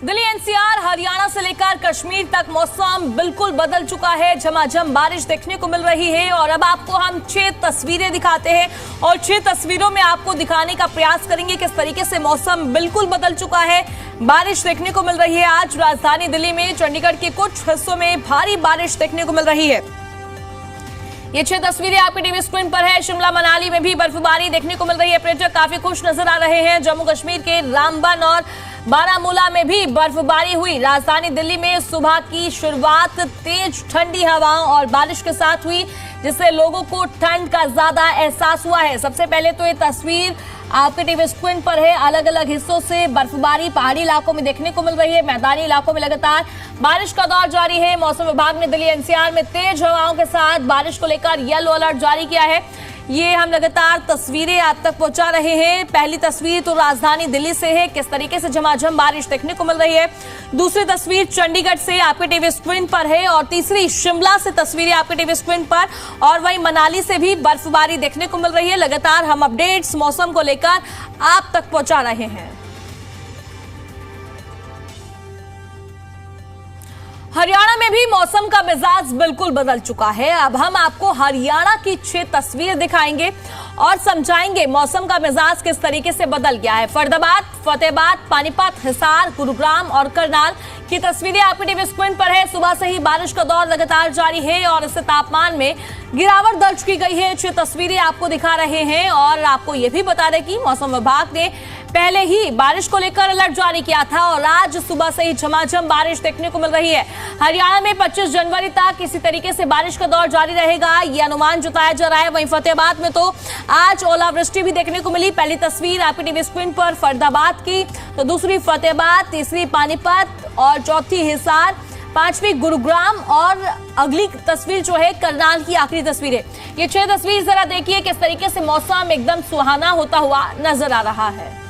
Delhi NCR Haryana से लेकर कश्मीर तक मौसम बिल्कुल बदल चुका है। झमाझम बारिश देखने को मिल रही है और अब आपको हम 6 तस्वीरें दिखाते हैं और 6 तस्वीरों में आपको दिखाने का प्रयास करेंगे किस तरीके से मौसम बिल्कुल बदल चुका है। बारिश देखने को मिल रही है। आज राजधानी दिल्ली में चंडीगढ़ के कुछ हिस्सों में भारी बारिश देखने को मिल रही है। ये 6 तस्वीरें आपके टीवी स्क्रीन पर है। शिमला मनाली में भी बर्फबारी देखने को मिल रही है। पर्यटक काफी खुश नजर आ रहे हैं। जम्मू कश्मीर के रामबन और बारामूला में भी बर्फबारी हुई। राजधानी दिल्ली में सुबह की शुरुआत तेज ठंडी हवाओं और बारिश के साथ हुई, जिससे लोगों को ठंड का ज्यादा एहसास हुआ है। सबसे पहले तो ये तस्वीर आपके टीवी स्क्रीन पर है। अलग अलग हिस्सों से बर्फबारी पहाड़ी इलाकों में देखने को मिल रही है। मैदानी इलाकों में लगातार बारिश का दौर जारी है। मौसम विभाग ने दिल्ली एनसीआर में तेज हवाओं के साथ बारिश को लेकर येलो अलर्ट जारी किया है। ये हम लगातार तस्वीरें आप तक पहुंचा रहे हैं। पहली तस्वीर तो राजधानी दिल्ली से है, किस तरीके से झमाझम बारिश देखने को मिल रही है। दूसरी तस्वीर चंडीगढ़ से आपके टीवी स्क्रीन पर है और तीसरी शिमला से तस्वीरें आपके टीवी स्क्रीन पर और वहीं मनाली से भी बर्फबारी देखने को मिल रही है। लगातार हम अपडेट्स मौसम को लेकर आप तक पहुंचा रहे हैं। हरियाणा में भी मौसम का मिजाज बिल्कुल बदल चुका है। अब हम आपको हरियाणा की 6 तस्वीरें दिखाएंगे और समझाएंगे मौसम का मिजाज किस तरीके से बदल गया है। फरीदाबाद, फतेहाबाद, पानीपत, हिसार, गुरुग्राम और करनाल की तस्वीरें आपके टीवी स्क्रीन पर है। सुबह से ही बारिश का दौर लगातार जारी है और इससे तापमान में गिरावट दर्ज की गई है। 6 तस्वीरें आपको दिखा रहे हैं और आपको यह भी बता दें कि मौसम विभाग ने पहले ही बारिश को लेकर अलर्ट जारी किया था और आज सुबह से ही झमाझम बारिश देखने को मिल रही है। हरियाणा में 25 जनवरी तक इसी तरीके से बारिश का दौर जारी रहेगा, यह अनुमान जताया जा रहा है। वहीं फतेहाबाद में तो आज ओलावृष्टि भी देखने को मिली। पहली तस्वीर आपकी टीवी स्क्रीन पर फरीदाबाद की, तो दूसरी फतेहाबाद, तीसरी पानीपत और चौथी हिसार, 5वीं गुरुग्राम और अगली तस्वीर जो है करनाल की आखिरी तस्वीर है। ये 6 तस्वीर जरा देखिए किस तरीके से मौसम एकदम सुहाना होता हुआ नजर आ रहा है।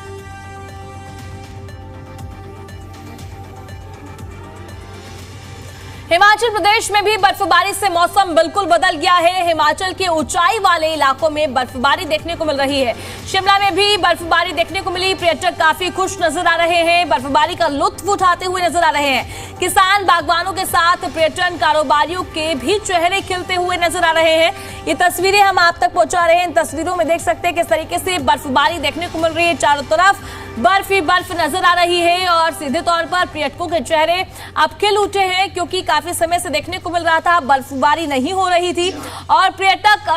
हिमाचल प्रदेश में भी बर्फबारी से मौसम बिल्कुल बदल गया है। हिमाचल के ऊंचाई वाले इलाकों में बर्फबारी देखने को मिल रही है। शिमला में भी बर्फबारी देखने को मिली। पर्यटक काफी खुश नजर आ रहे हैं, बर्फबारी का लुत्फ उठाते हुए नजर आ रहे हैं। किसान, बागवानों के साथ पर्यटन कारोबारियों के भी चेहरे खिलते हुए नजर आ रहे हैं। ये तस्वीरें हम आप तक पहुंचा रहे हैं। इन तस्वीरों में देख सकते हैं किस तरीके से बर्फबारी देखने को मिल रही है। चारों तरफ बर्फ ही बर्फ नजर आ रही है और सीधे तौर पर पर्यटकों के चेहरे अब खिल उठे हैं, क्योंकि काफी समय से देखने को मिल रहा था बर्फबारी नहीं हो रही थी और पर्यटक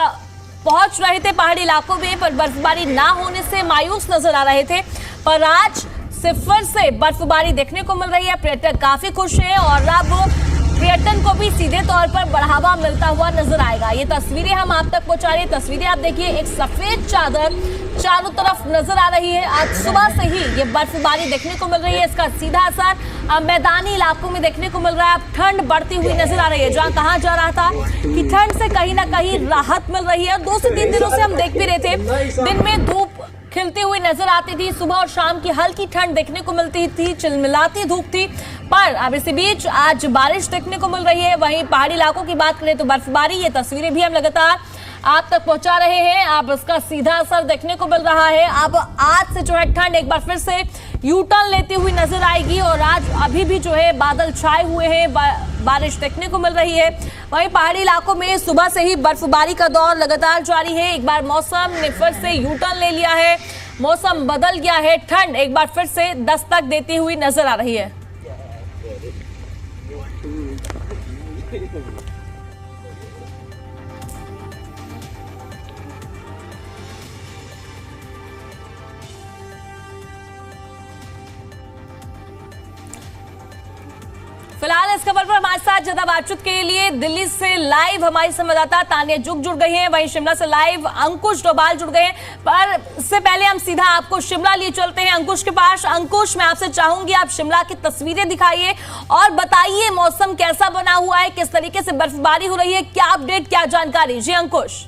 पहुंच रहे थे पहाड़ी इलाकों में, पर बर्फबारी ना होने से मायूस नजर आ रहे थे। पर आज से फिर से बर्फबारी देखने को मिल रही है। पर्यटक काफी खुश हैं और अब पर्यटन को भी सीधे तौर पर बढ़ावा मिलता हुआ नजर आएगा। ये तस्वीरें हम आप तक पहुंचा रहे हैं। तस्वीरें आप देखिए, एक सफेद चादर चारों तरफ नजर आ रही है। आज सुबह से ही ये बर्फबारी देखने को मिल रही है। इसका सीधा असर मैदानी इलाकों में देखने को मिल रहा है। अब ठंड बढ़ती हुई नजर आ रही है। जहां कहा जा रहा था कि ठंड से कहीं ना कहीं राहत मिल रही है, 2 से 3 दिनों से हम देख भी रहे थे दिन में धूप खिलती हुई नजर आती थी। सुबह और शाम की हल्की ठंड देखने को मिलती थी, चिलमिलाती धूप थी, पर अब इसी बीच आज बारिश देखने को मिल रही है। वहीं पहाड़ी इलाकों की बात करें तो बर्फबारी, ये तस्वीरें भी हम लगातार आप तक पहुंचा रहे हैं। अब इसका सीधा असर देखने को मिल रहा है। अब आज से जो है ठंड एक बार फिर से यू टर्न लेती हुई नजर आएगी और आज अभी भी जो है बादल छाए हुए हैं, बारिश देखने को मिल रही है। वहीं पहाड़ी इलाकों में सुबह से ही बर्फबारी का दौर लगातार जारी है। एक बार मौसम ने फिर से यू टर्न ले लिया है, मौसम बदल गया है। ठंड एक बार फिर से दस्तक देती हुई नजर आ रही है। फिलहाल इस खबर पर हमारे साथ ज्यादा बातचीत के लिए दिल्ली से लाइव हमारी संवाददाता तानिया जुग जुड़ गई हैं। वहीं शिमला से लाइव अंकुश डोभाल जुड़ गए हैं। पर इससे पहले हम सीधा आपको शिमला लिए चलते हैं अंकुश के पास। अंकुश, मैं आपसे चाहूंगी आप शिमला की तस्वीरें दिखाइए और बताइए मौसम कैसा बना हुआ है, किस तरीके से बर्फबारी हो रही है, क्या अपडेट, क्या जानकारी। जी अंकुश।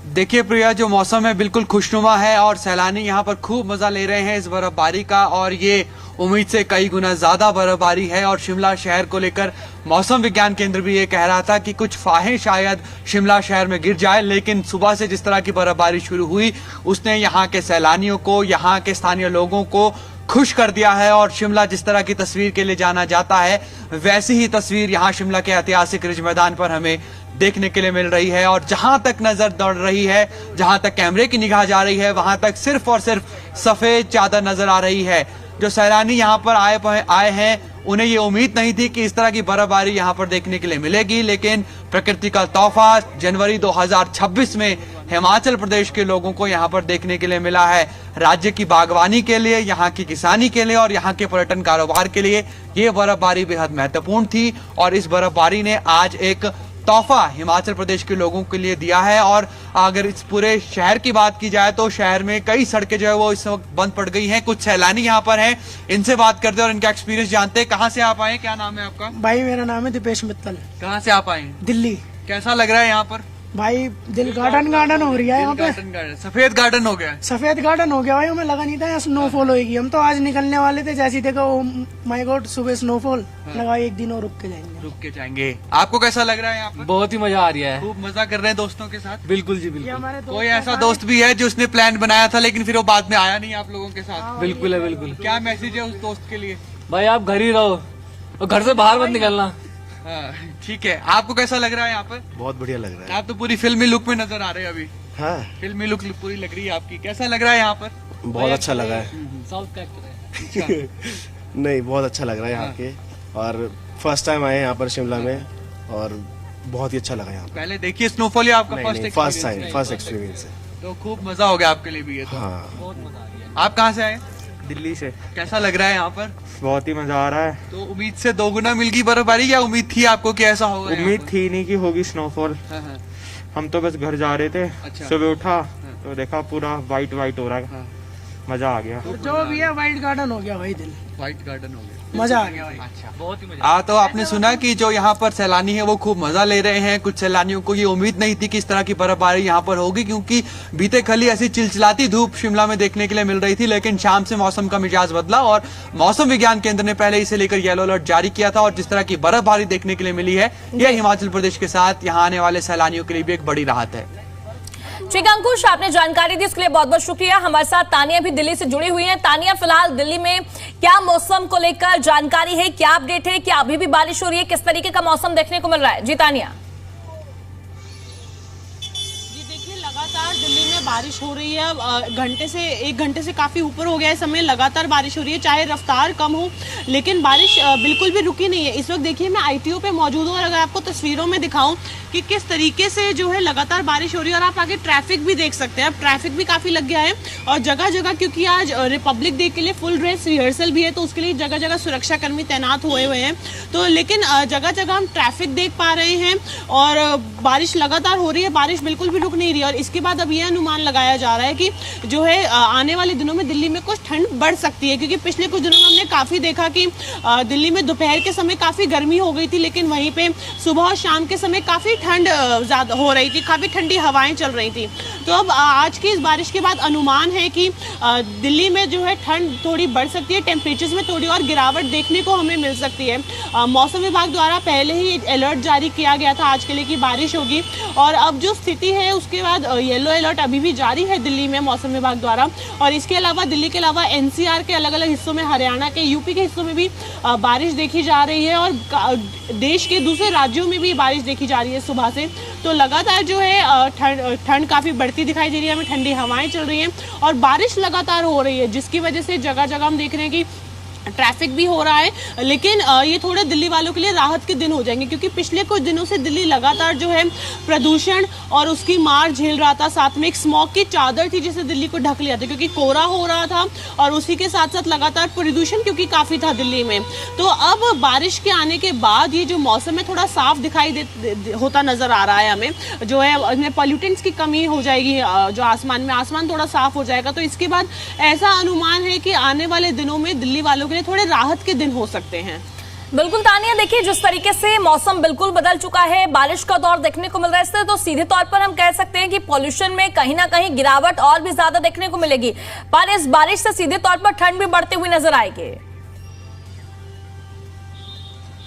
देखिए प्रिया, जो मौसम है बिल्कुल खुशनुमा है और सैलानी यहाँ पर खूब मजा ले रहे हैं इस बर्फबारी का। और ये उम्मीद से कई गुना ज्यादा बर्फबारी है। और शिमला शहर को लेकर मौसम विज्ञान केंद्र भी ये कह रहा था कि कुछ फाहें शायद शिमला शहर में गिर जाए, लेकिन सुबह से जिस तरह की बर्फबारी शुरू हुई उसने यहाँ के सैलानियों को, यहाँ के स्थानीय लोगों को खुश कर दिया है। और शिमला जिस तरह की तस्वीर के लिए जाना जाता है वैसी ही तस्वीर यहाँ शिमला के ऐतिहासिक रिज मैदान पर हमें देखने के लिए मिल रही है। और जहां तक नजर दौड़ रही है, जहां तक कैमरे की निगाह जा रही है, वहां तक सिर्फ और सिर्फ सफेद चादर नजर आ रही है। जो सैलानी यहाँ पर आए हैं उन्हें ये उम्मीद नहीं थी कि इस तरह की बर्फबारी यहाँ पर देखने के लिए मिलेगी, लेकिन प्रकृति का तोहफा जनवरी 2026 में हिमाचल प्रदेश के लोगों को यहाँ पर देखने के लिए मिला है। राज्य की बागवानी के लिए, यहाँ की किसानी के लिए और यहाँ के पर्यटन कारोबार के लिए ये बर्फबारी बेहद महत्वपूर्ण थी। और इस बर्फबारी ने आज एक तोहफा हिमाचल प्रदेश के लोगों के लिए दिया है। और अगर इस पूरे शहर की बात की जाए तो शहर में कई सड़कें जो है वो इस वक्त बंद पड़ गई हैं। कुछ सैलानी यहाँ पर हैं, इनसे बात करते हैं और इनका एक्सपीरियंस जानते हैं। कहाँ से आप आए, क्या नाम है आपका? भाई मेरा नाम है दीपेश मित्तल। कहाँ से आप आए? दिल्ली। कैसा लग रहा है यहाँ पर? भाई दिल गार्डन हो रही है यहाँ पे। सफेद गार्डन हो गया। सफेद गार्डन हो गया भाई, हमें लगा नहीं था यहाँ स्नोफॉल होगी। हम तो आज निकलने वाले थे, जैसे ही देखा ओ माय गॉड सुबह स्नोफॉल, लगा एक दिन और रुक के जाएंगे। आपको कैसा लग रहा है यहाँ पर? बहुत ही मजा आ रहा है। खूब मजा कर रहे हैं दोस्तों के साथ? बिल्कुल जी बिल्कुल। कोई ऐसा दोस्त भी है जो उसने प्लान बनाया था लेकिन फिर वो बाद में आया नहीं आप लोगों के साथ? बिल्कुल है बिल्कुल। क्या मैसेज है उस दोस्त के लिए? भाई आप घर ही रहो और घर से बाहर मत निकलना। ठीक है, आपको कैसा लग रहा है यहाँ पर? बहुत बढ़िया लग रहा है। आप तो पूरी फिल्मी लुक में नजर आ रहे हैं अभी। हाँ, फिल्मी लुक पूरी लग रही है आपकी। कैसा लग रहा है यहाँ पर? बहुत अच्छा लगा है। साउथ का एक्टर है। नहीं, बहुत अच्छा लग रहा है यहाँ के। और फर्स्ट टाइम आए यहाँ पर शिमला में और बहुत ही अच्छा लगा यहाँ पर। पहले देखिए स्नोफॉल, आपका फर्स्ट टाइम फर्स्ट एक्सपीरियंस है, तो खूब मजा हो गया आपके लिए भी ये तो। हाँ। बहुत मजा आ रहा है। आप कहाँ से आए? दिल्ली से। कैसा लग रहा है यहाँ पर? बहुत ही मजा आ रहा है। तो उम्मीद से दोगुना मिल गई बर्फबारी, या उम्मीद थी आपको कि ऐसा होगा? उम्मीद थी नहीं कि होगी स्नोफॉल। हाँ। हम तो बस घर जा रहे थे। अच्छा। सुबह उठा तो देखा पूरा वाइट हो रहा है। मजा आ गया। जो भी है व्हाइट गार्डन हो गया भाई, दिल व्हाइट गार्डन हो गया, मजा आ गया भाई। अच्छा, बहुत ही मजा। तो आपने सुना कि जो यहाँ पर सैलानी है वो खूब मजा ले रहे हैं। कुछ सैलानियों को ये उम्मीद नहीं थी कि इस तरह की बर्फबारी यहाँ पर होगी, क्योंकि बीते कल ही ऐसी चिलचिलाती धूप शिमला में देखने के लिए मिल रही थी, लेकिन शाम से मौसम का मिजाज बदला और मौसम विज्ञान केंद्र ने पहले इसे लेकर येलो अलर्ट जारी किया था। और जिस तरह की बर्फबारी देखने के लिए मिली है, यह हिमाचल प्रदेश के साथ यहाँ आने वाले सैलानियों के लिए भी एक बड़ी राहत है। ठीक है अंकुश, आपने जानकारी दी उसके लिए बहुत बहुत शुक्रिया। हमारे साथ तानिया भी दिल्ली से जुड़ी हुई हैं। तानिया, फिलहाल दिल्ली में क्या मौसम को लेकर जानकारी है, क्या अपडेट है, क्या अभी भी बारिश हो रही है, किस तरीके का मौसम देखने को मिल रहा है? जी तानिया। लगातार दिल्ली में बारिश हो रही है। एक घंटे से काफ़ी ऊपर हो गया है समय, लगातार बारिश हो रही है, चाहे रफ्तार कम हो लेकिन बारिश बिल्कुल भी रुकी नहीं है। इस वक्त देखिए मैं ITO पे मौजूद हूँ और अगर आपको तस्वीरों में दिखाऊं कि किस तरीके से जो है लगातार बारिश हो रही है। और आप आगे ट्रैफिक भी देख सकते हैं, अब ट्रैफिक भी काफ़ी लग गया है और जगह जगह, क्योंकि आज रिपब्लिक डे के लिए फुल ड्रेस रिहर्सल भी है तो उसके लिए जगह जगह सुरक्षा कर्मी तैनात हुए हुए हैं। तो लेकिन जगह जगह हम ट्रैफिक देख पा रहे हैं और बारिश लगातार हो रही है, बारिश बिल्कुल भी रुक नहीं रही है। और इसके बाद अब यह अनुमान लगाया जा रहा है कि जो है आने वाले दिनों में दिल्ली में कुछ ठंड बढ़ सकती है, क्योंकि पिछले कुछ दिनों में हमने काफ़ी देखा कि दिल्ली में दोपहर के समय काफ़ी गर्मी हो गई थी, लेकिन वहीं पे सुबह और शाम के समय काफ़ी ठंड ज़्यादा हो रही थी, काफ़ी ठंडी हवाएं चल रही थी। तो अब आज की इस बारिश के बाद अनुमान है कि दिल्ली में जो है ठंड थोड़ी बढ़ सकती है, टेम्परेचर्स में थोड़ी और गिरावट देखने को हमें मिल सकती है। मौसम विभाग द्वारा पहले ही अलर्ट जारी किया गया था आज के लिए कि बारिश होगी और अब जो स्थिति है उसके बाद येलो अलर्ट अभी भी जारी है दिल्ली में मौसम विभाग द्वारा। और इसके अलावा दिल्ली के अलावा NCR के अलग अलग हिस्सों में, हरियाणा के, UP के हिस्सों में भी बारिश देखी जा रही है और देश के दूसरे राज्यों में भी बारिश देखी जा रही है सुबह से। तो लगातार जो है ठंड काफ़ी बढ़ती दिखाई दे रही है, हमें ठंडी हवाएं चल रही हैं और बारिश लगातार हो रही है, जिसकी वजह से जगह जगह हम देख रहे हैं कि ट्रैफिक भी हो रहा है। लेकिन ये थोड़े दिल्ली वालों के लिए राहत के दिन हो जाएंगे, क्योंकि पिछले कुछ दिनों से दिल्ली लगातार जो है प्रदूषण और उसकी मार झेल रहा था, साथ में एक स्मॉग की चादर थी जिसे दिल्ली को ढक लिया था, क्योंकि कोहरा हो रहा था और उसी के साथ साथ लगातार प्रदूषण क्योंकि काफ़ी था दिल्ली में। तो अब बारिश के आने के बाद ये जो मौसम है थोड़ा साफ दिखाई होता नज़र आ रहा है हमें, जो है इसमें पॉल्यूटेंट्स की कमी हो जाएगी, जो आसमान थोड़ा साफ हो जाएगा। तो इसके बाद ऐसा अनुमान है कि आने वाले दिनों में दिल्ली वालों के लिए थोड़े राहत के दिन हो सकते हैं। बिल्कुल तानिया, देखिए जिस तरीके से मौसम बिल्कुल बदल चुका है, बारिश का दौर देखने को मिल रहा है, इससे तो सीधे तौर पर हम कह सकते हैं कि पॉल्यूशन में कहीं ना कहीं गिरावट और भी ज्यादा देखने को मिलेगी, पर इस बारिश से सीधे तौर पर ठंड भी बढ़ती हुई नजर आएगी।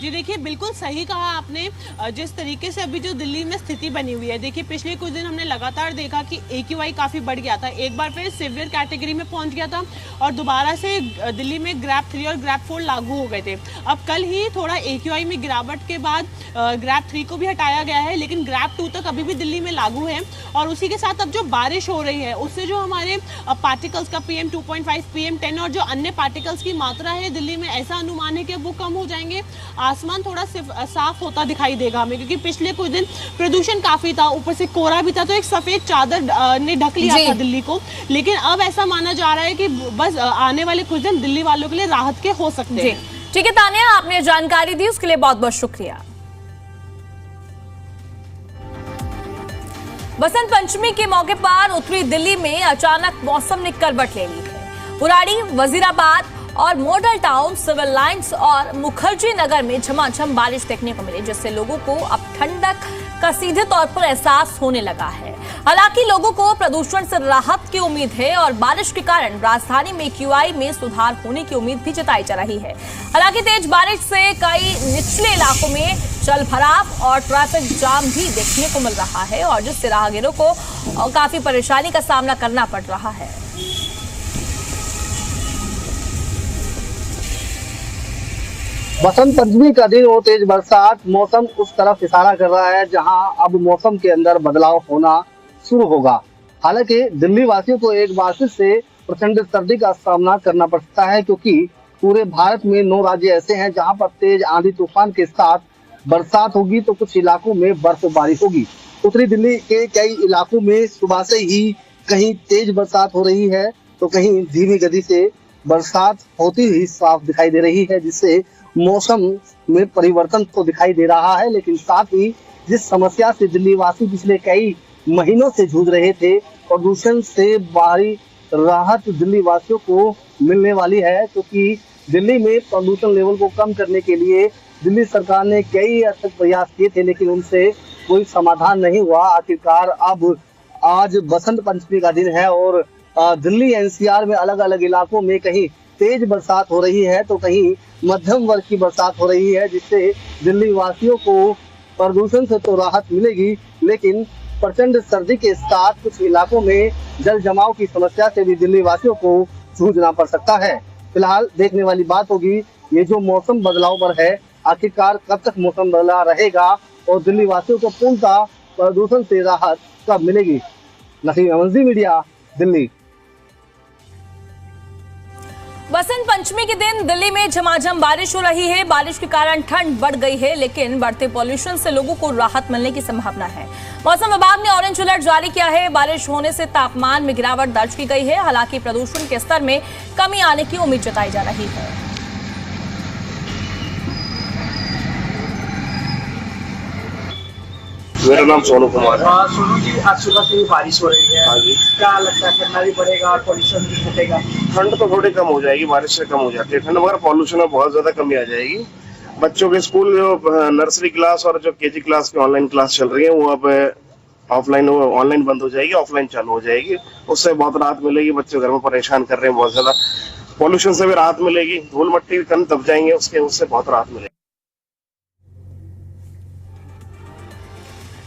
जी देखिए, बिल्कुल सही कहा आपने। जिस तरीके से अभी जो दिल्ली में स्थिति बनी हुई है, देखिए पिछले कुछ दिन हमने लगातार देखा कि AQI काफ़ी बढ़ गया था, एक बार फिर सीवियर कैटेगरी में पहुंच गया था और दोबारा से दिल्ली में ग्रैप 3 और ग्रैप 4 लागू हो गए थे। अब कल ही थोड़ा AQI में गिरावट के बाद ग्रैप 3 को भी हटाया गया है, लेकिन ग्रैप 2 तक अभी भी दिल्ली में लागू है। और उसी के साथ अब जो बारिश हो रही है उससे जो हमारे पार्टिकल्स का PM 2.5, PM 10 और जो अन्य पार्टिकल्स की मात्रा है दिल्ली में, ऐसा अनुमान है कि वो कम हो जाएंगे। आसमान थोड़ा साफ होता दिखाई देगा हमें, क्योंकि पिछले कुछ दिन प्रदूषण काफी था, ऊपर से कोहरा भी था, तो एक सफेद चादर ने ढक लिया था दिल्ली को। लेकिन अब ऐसा माना जा रहा है कि बस आने वाले कुछ दिन दिल्ली वालों के लिए राहत के हो सकते हैं। ठीक है तानिया, आपने जानकारी दी उसके लिए बहुत बहुत शुक्रिया। बसंत पंचमी के मौके पर उत्तरी दिल्ली में अचानक मौसम ने करवट ले ली है। बुराड़ी, वजीराबाद और मॉडल टाउन, सिविल लाइंस और मुखर्जी नगर में झमाझम बारिश देखने को मिली, जिससे लोगों को अब ठंडक का सीधे तौर पर एहसास होने लगा है। हालांकि लोगों को प्रदूषण से राहत की उम्मीद है और बारिश के कारण राजधानी में AQI में सुधार होने की उम्मीद भी जताई जा रही है। हालांकि तेज बारिश से कई निचले इलाकों में जल भराव और ट्रैफिक जाम भी देखने को मिल रहा है और जिससे राहगीरों को काफी परेशानी का सामना करना पड़ रहा है। बसंत पंचमी का दिन और तेज बरसात, मौसम उस तरफ इशारा कर रहा है जहां अब मौसम के अंदर बदलाव होना शुरू होगा। हालांकि दिल्ली वासियों को एक बार फिर से प्रचंड सर्दी का सामना करना पड़ सकता है, क्योंकि पूरे भारत में 9 राज्य ऐसे हैं जहां पर तेज आंधी तूफान के साथ बरसात होगी तो कुछ इलाकों में बर्फबारी होगी। उत्तरी दिल्ली के कई इलाकों में सुबह से ही कहीं तेज बरसात हो रही है तो कहीं धीमी गति से बरसात होती हुई साफ दिखाई दे रही है, जिससे मौसम में परिवर्तन तो दिखाई दे रहा है। लेकिन साथ ही जिस समस्या से दिल्ली वासी पिछले कई महीनों से जूझ रहे थे, प्रदूषण से बाहरी राहत दिल्ली वासियों को मिलने वाली है, क्योंकि दिल्ली में प्रदूषण लेवल को कम करने के लिए दिल्ली सरकार ने कई अथक प्रयास किए थे, लेकिन उनसे कोई समाधान नहीं हुआ। आखिरकार अब आज बसंत पंचमी का दिन है और दिल्ली NCR में अलग अलग इलाकों में कहीं तेज बरसात हो रही है तो कहीं मध्यम वर्ग की बरसात हो रही है, जिससे दिल्ली वासियों को प्रदूषण से तो राहत मिलेगी, लेकिन प्रचंड सर्दी के साथ कुछ इलाकों में जल जमाव की समस्या से भी दिल्ली वासियों को जूझना पड़ सकता है। फिलहाल देखने वाली बात होगी ये जो मौसम बदलाव पर है, आखिरकार कब तक मौसम बदला रहेगा और दिल्ली वासियों को पूर्णतः प्रदूषण से राहत कब मिलेगी। नसीम अमंजी, मीडिया, दिल्ली। बसंत पंचमी के दिन दिल्ली में झमाझम बारिश हो रही है। बारिश के कारण ठंड बढ़ गई है, लेकिन बढ़ते पॉल्यूशन से लोगों को राहत मिलने की संभावना है। मौसम विभाग ने ऑरेंज अलर्ट जारी किया है। बारिश होने से तापमान में गिरावट दर्ज की गई है। हालांकि प्रदूषण के स्तर में कमी आने की उम्मीद जताई जा रही है। मेरा नाम सोनू कुमार है। सोनू जी, आज सुबह से ही बारिश हो रही है। हाँ जी। क्या लगता है ठंडा भी बढ़ेगा और पॉल्यूशन भी घटेगा? ठंड तो थोड़ी कम हो जाएगी, बारिश से कम हो जाती है ठंड, मगर पॉल्यूशन में बहुत ज्यादा कमी आ जाएगी। बच्चों के स्कूल जो नर्सरी क्लास और जो KG क्लास की ऑनलाइन क्लास चल रही है वो अब ऑनलाइन बंद हो जाएगी, ऑफलाइन चालू हो जाएगी। उससे बहुत राहत मिलेगी। बच्चे घर में परेशान कर रहे हैं बहुत ज्यादा, पॉल्यूशन से भी राहत मिलेगी। धूल मट्टी कम दब जाएंगे उससे बहुत राहत मिलेगी।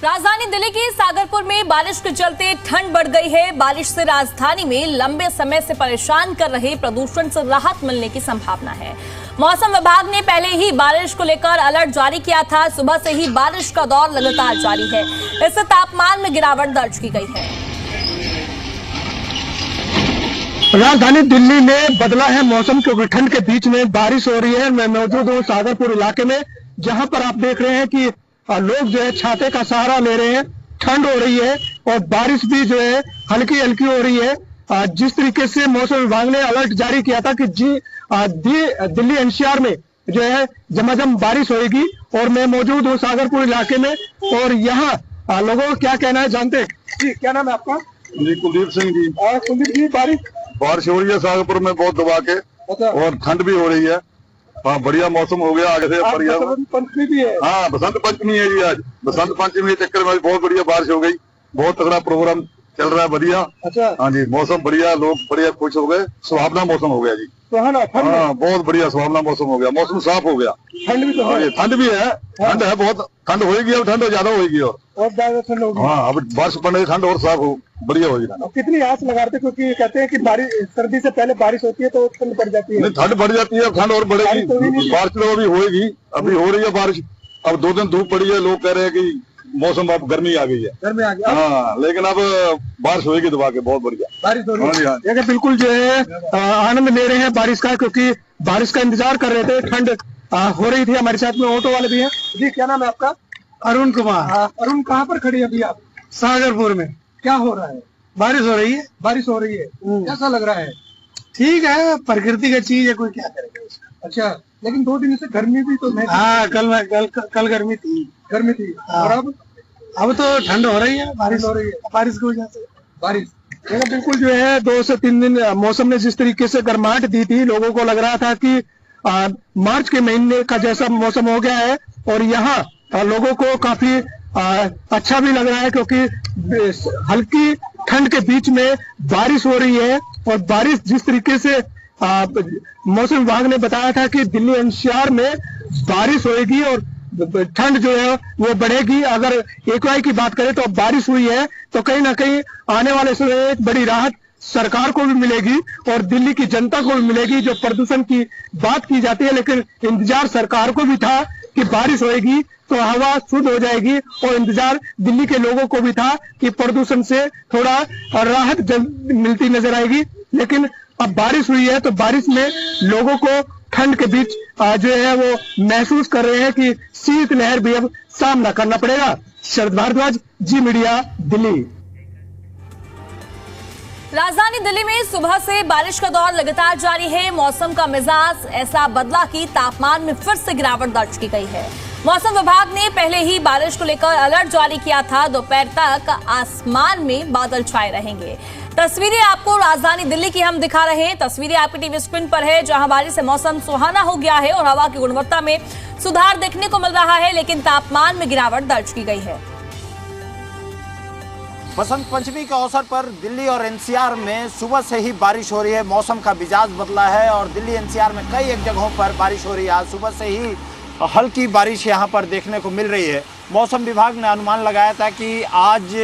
राजधानी दिल्ली के सागरपुर में बारिश के चलते ठंड बढ़ गई है। बारिश से राजधानी में लंबे समय से परेशान कर रहे प्रदूषण से राहत मिलने की संभावना है। मौसम विभाग ने पहले ही बारिश को लेकर अलर्ट जारी किया था। सुबह से ही बारिश का दौर लगातार जारी है। इससे तापमान में गिरावट दर्ज की गई है। राजधानी दिल्ली में बदला है मौसम, क्योंकि ठंड के बीच में बारिश हो रही है। मैं मौजूद हूँ सागरपुर इलाके में, जहां पर आप देख रहे हैं कि लोग जो है छाते का सहारा ले रहे हैं। ठंड हो रही है और बारिश भी जो है हल्की हल्की हो रही है। जिस तरीके से मौसम विभाग ने अलर्ट जारी किया था कि दिल्ली NCR में जो है झमाझम बारिश होगी। और मैं मौजूद हूँ सागरपुर इलाके में और यहाँ लोगों को क्या कहना है जानते हैं जी। क्या नाम है आपका? जी कुलदीप सिंह जी। कुलदीप जी, बारिश हो रही है सागरपुर में बहुत दबा के, और ठंड भी हो रही है। हाँ, बढ़िया मौसम हो गया आगे से। बढ़िया बसंत पंचमी भी है। हाँ, बसंत पंचमी है जी आज। बसंत पंचमी के चक्कर में बहुत बढ़िया बारिश हो गई। बहुत तगड़ा प्रोग्राम चल रहा है बढ़िया। अच्छा। हाँ जी, मौसम बढ़िया, लोग बढ़िया खुश हो गए, सुहावना मौसम हो गया जी। सुहाना, हाँ, बहुत बढ़िया सुहावना मौसम हो गया, मौसम साफ हो गया। ठंड भी तो है। ठंड भी है, ठंड है बहुत, ठंड होगी अब, ठंड ज्यादा होगी और ज्यादा ठंड होगी। हाँ, अब बारिश पड़ने से ठंड और साफ हो बढ़िया होगी। कितनी आस लगा रहे थे, क्योंकि कहते हैं कि बारिश सर्दी से पहले बारिश होती है तो ठंड बढ़ जाती है। नहीं, ठंड बढ़ जाती है, ठंड और बढ़ेगी। बारिश तो अभी होगी, अभी हो रही है बारिश। अब 2 दिन धूप पड़ी है, लोग कह रहे हैं कि मौसम अब गर्मी आ गई है। गर्मी आ गई। हाँ, लेकिन अब बारिश होगी दबा के, बहुत बढ़िया बारिश हो रही है। हाँ जी, हाँ। बिल्कुल जो है आनंद ले रहे हैं बारिश का, क्योंकि बारिश का इंतजार कर रहे थे, ठंड हो रही थी। हमारे साथ में ऑटो वाले भी हैं। जी, क्या नाम है आपका? अरुण कुमार। अरुण, कहाँ पर खड़ी है अभी आप? सागरपुर में। क्या हो रहा है? बारिश हो रही है। बारिश हो रही है, कैसा लग रहा है? ठीक है, प्रकृति का चीज है, कोई क्या करेगा उसका। अच्छा, लेकिन 2 दिन से गर्मी भी तो हाँ, कल गर्मी थी। गर्मी थी। और अब तो ठंड हो रही है, बारिश हो रही है, बारिश की वजह से। बारिश बिल्कुल जो है 2 से 3 दिन मौसम ने जिस तरीके से गर्माहट दी थी, लोगों को लग रहा था कि मार्च के महीने का जैसा मौसम हो गया है। और यहाँ लोगों को काफी अच्छा भी लग रहा है, क्योंकि हल्की ठंड के बीच में बारिश हो रही है। और बारिश जिस तरीके से मौसम विभाग ने बताया था कि दिल्ली एनसीआर में बारिश होगी और ठंड जो है वो बढ़ेगी। अगर एक्यूआई की बात करें तो अब बारिश हुई है तो कहीं ना कहीं आने वाले समय एक बड़ी राहत सरकार को भी मिलेगी और दिल्ली की जनता को भी मिलेगी। जो प्रदूषण की बात की जाती है, लेकिन इंतजार सरकार को भी था कि बारिश होएगी तो हवा शुद्ध हो जाएगी, और इंतजार दिल्ली के लोगों को भी था कि प्रदूषण से थोड़ा राहत मिलती नजर आएगी। लेकिन अब बारिश हुई है तो बारिश में लोगों को ठंड के बीच जो है वो महसूस कर रहे हैं कि शीत लहर भी अब सामना करना पड़ेगा। शरद भारद्वाज, जी मीडिया, दिल्ली। राजधानी दिल्ली में सुबह से बारिश का दौर लगातार जारी है। मौसम का मिजाज ऐसा बदला कि तापमान में फिर से गिरावट दर्ज की गई है। मौसम विभाग ने पहले ही बारिश को लेकर अलर्ट जारी किया था। दोपहर तक आसमान में बादल छाए रहेंगे। तस्वीरें आपको राजधानी दिल्ली की हम दिखा रहे हैं। तस्वीरें आपकी टीवी स्क्रीन पर है, जहां बारिश से मौसम सुहाना हो गया है और हवा की गुणवत्ता में सुधार देखने को मिल रहा है, लेकिन तापमान में गिरावट दर्ज की गई है। बसंत पंचमी के अवसर पर दिल्ली और एनसीआर में सुबह से ही बारिश हो रही है। मौसम का मिजाज बदला है और दिल्ली एनसीआर में कई एक जगहों पर बारिश हो रही है। आज सुबह से ही हल्की बारिश यहां पर देखने को मिल रही है। मौसम विभाग ने अनुमान लगाया था कि आज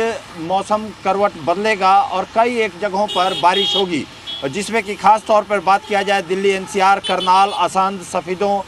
मौसम करवट बदलेगा और कई एक जगहों पर बारिश होगी, जिसमें कि खास तौर पर बात किया जाए दिल्ली एनसीआर, करनाल, असंध, सफीदों,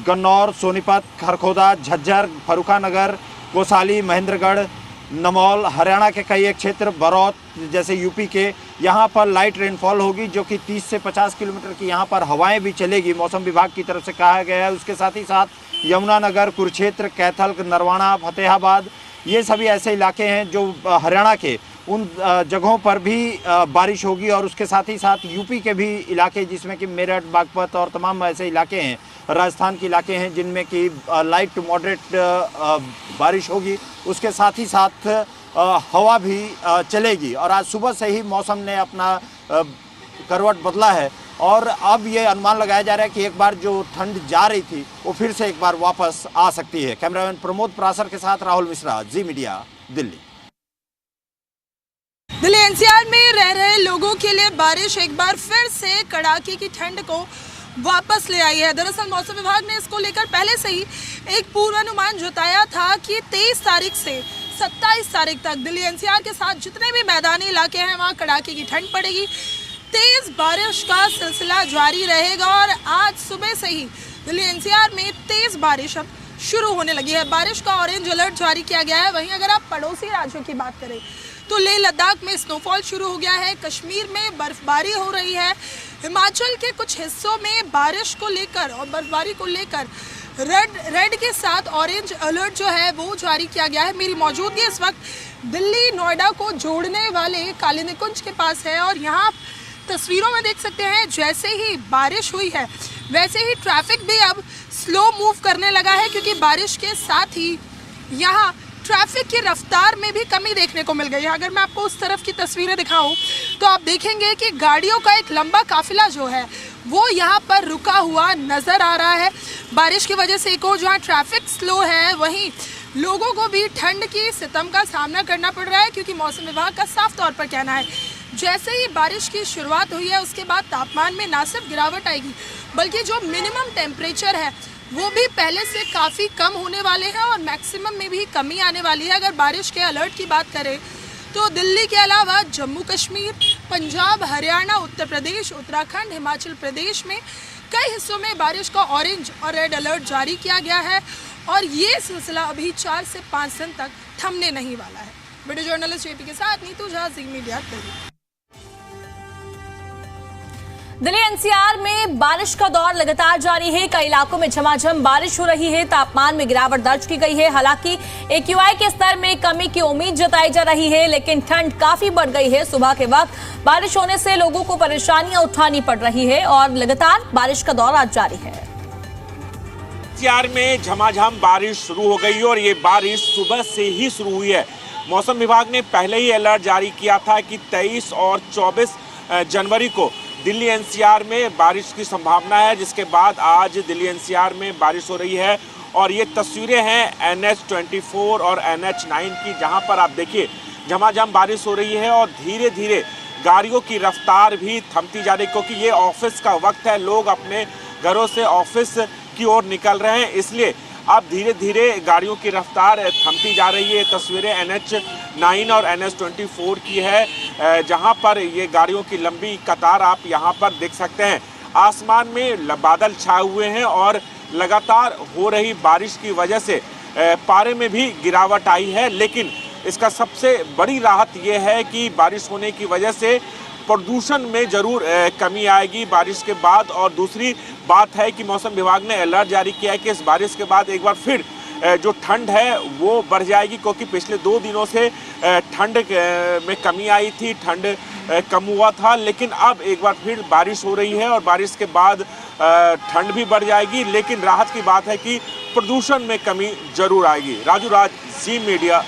गन्नौर, सोनीपत, खरखोदा, झज्जर, फर्रुखानगर, कोसाली, महेंद्रगढ़, नमौल, हरियाणा के कई एक क्षेत्र, बरौत जैसे यूपी के, यहाँ पर लाइट रेनफॉल होगी, जो कि 30 से 50 किलोमीटर की यहाँ पर हवाएं भी चलेगी, मौसम विभाग की तरफ से कहा गया है। उसके साथ ही साथ यमुनानगर, कुरुक्षेत्र, कैथल, नरवाना, फतेहाबाद, ये सभी ऐसे इलाके हैं जो हरियाणा के, उन जगहों पर भी बारिश होगी। और उसके साथ ही साथ यूपी के भी इलाके, जिसमें कि मेरठ, बागपत और तमाम ऐसे इलाके हैं, राजस्थान के इलाके हैं, जिनमें कि लाइट टू मॉडरेट बारिश होगी। उसके साथ ही साथ हवा भी चलेगी। और आज सुबह से ही मौसम ने अपना करवट बदला है और अब ये अनुमान लगाया जा रहा है कि एक बार जो ठंड जा रही थी वो फिर से एक बार वापस आ सकती है। कैमरामैन प्रमोद परासर के साथ राहुल मिश्रा, जी मीडिया, दिल्ली। दिल्ली एनसीआर में रह रहे लोगों के लिए बारिश एक बार फिर से कड़ाके की ठंड को वापस ले आई है। दरअसल मौसम विभाग ने इसको लेकर पहले से ही एक पूर्वानुमान जताया था कि 23 तारीख से 27 तारीख तक दिल्ली एनसीआर के साथ जितने भी मैदानी इलाके हैं वहाँ कड़ाके की ठंड पड़ेगी। तेज बारिश का सिलसिला जारी रहेगा और आज सुबह से ही दिल्ली एनसीआर में तेज बारिश अब शुरू होने लगी है। बारिश का ऑरेंज अलर्ट जारी किया गया है। वहीं अगर आप पड़ोसी राज्यों की बात करें तो लेह लद्दाख में स्नोफॉल शुरू हो गया है, कश्मीर में बर्फबारी हो रही है, हिमाचल के कुछ हिस्सों में बारिश को लेकर और बर्फबारी को लेकर रेड के साथ ऑरेंज अलर्ट जो है वो जारी किया गया है। मेरी मौजूदगी इस वक्त दिल्ली नोएडा को जोड़ने वाले काली निकुंज के पास है और यहाँ तस्वीरों में देख सकते हैं जैसे ही बारिश हुई है वैसे ही ट्रैफिक भी अब स्लो मूव करने लगा है, क्योंकि बारिश के साथ ही यहाँ ट्रैफिक की रफ्तार में भी कमी देखने को मिल गई है। अगर मैं आपको उस तरफ की तस्वीरें दिखाऊं तो आप देखेंगे कि गाड़ियों का एक लंबा काफिला जो है वो यहाँ पर रुका हुआ नज़र आ रहा है। बारिश की वजह से एक और जहाँ ट्रैफिक स्लो है वहीं लोगों को भी ठंड की सितम का सामना करना पड़ रहा है, क्योंकि मौसम विभाग का साफ तौर पर कहना है जैसे ही बारिश की शुरुआत हुई है उसके बाद तापमान में ना सिर्फ गिरावट आएगी बल्कि जो मिनिमम टेम्परेचर है वो भी पहले से काफ़ी कम होने वाले हैं और मैक्सिमम में भी कमी आने वाली है। अगर बारिश के अलर्ट की बात करें तो दिल्ली के अलावा जम्मू कश्मीर, पंजाब, हरियाणा, उत्तर प्रदेश, उत्तराखंड, हिमाचल प्रदेश में कई हिस्सों में बारिश का ऑरेंज और रेड अलर्ट जारी किया गया है और ये सिलसिला अभी 4 से 5 दिन तक थमने नहीं वाला है। वीडियो जर्नलिस्ट जेपी के साथ नीतू झा, जी मीडिया दिल्ली। दिल्ली एनसीआर में बारिश का दौर लगातार जारी है। कई इलाकों में झमाझम बारिश हो रही है। तापमान में गिरावट दर्ज की गई है। हालांकि एक्यूआई के स्तर में कमी की उम्मीद जताई जा रही है, लेकिन ठंड काफी बढ़ गई है। सुबह के वक्त बारिश होने से लोगों को परेशानियां उठानी पड़ रही है और लगातार बारिश का दौर आज जारी है। एनसीआर में झमाझम बारिश शुरू हो गई और ये बारिश सुबह से ही शुरू हुई है। मौसम विभाग ने पहले ही अलर्ट जारी किया था कि 23 और 24 जनवरी को दिल्ली एनसीआर में बारिश की संभावना है, जिसके बाद आज दिल्ली एनसीआर में बारिश हो रही है। और ये तस्वीरें हैं NH24 और NH9 की, जहां पर आप देखिए झमाझम बारिश हो रही है और धीरे धीरे गाड़ियों की रफ्तार भी थमती जा रही है, क्योंकि ये ऑफिस का वक्त है। लोग अपने घरों से ऑफिस की ओर निकल रहे हैं, इसलिए अब धीरे धीरे गाड़ियों की रफ्तार थमती जा रही है। तस्वीरें NH9 और NH24 की है, जहां पर ये गाड़ियों की लंबी कतार आप यहां पर देख सकते हैं। आसमान में बादल छाए हुए हैं और लगातार हो रही बारिश की वजह से पारे में भी गिरावट आई है, लेकिन इसका सबसे बड़ी राहत ये है कि बारिश होने की वजह से प्रदूषण में जरूर कमी आएगी बारिश के बाद। और दूसरी बात है कि मौसम विभाग ने अलर्ट जारी किया है कि इस बारिश के बाद एक बार फिर जो ठंड है वो बढ़ जाएगी, क्योंकि पिछले 2 दिनों से ठंड में कमी आई थी, ठंड कम हुआ था, लेकिन अब एक बार फिर बारिश हो रही है और बारिश के बाद ठंड भी बढ़ जाएगी। लेकिन राहत की बात है कि प्रदूषण में कमी जरूर आएगी। राजू राज, जी मीडिया,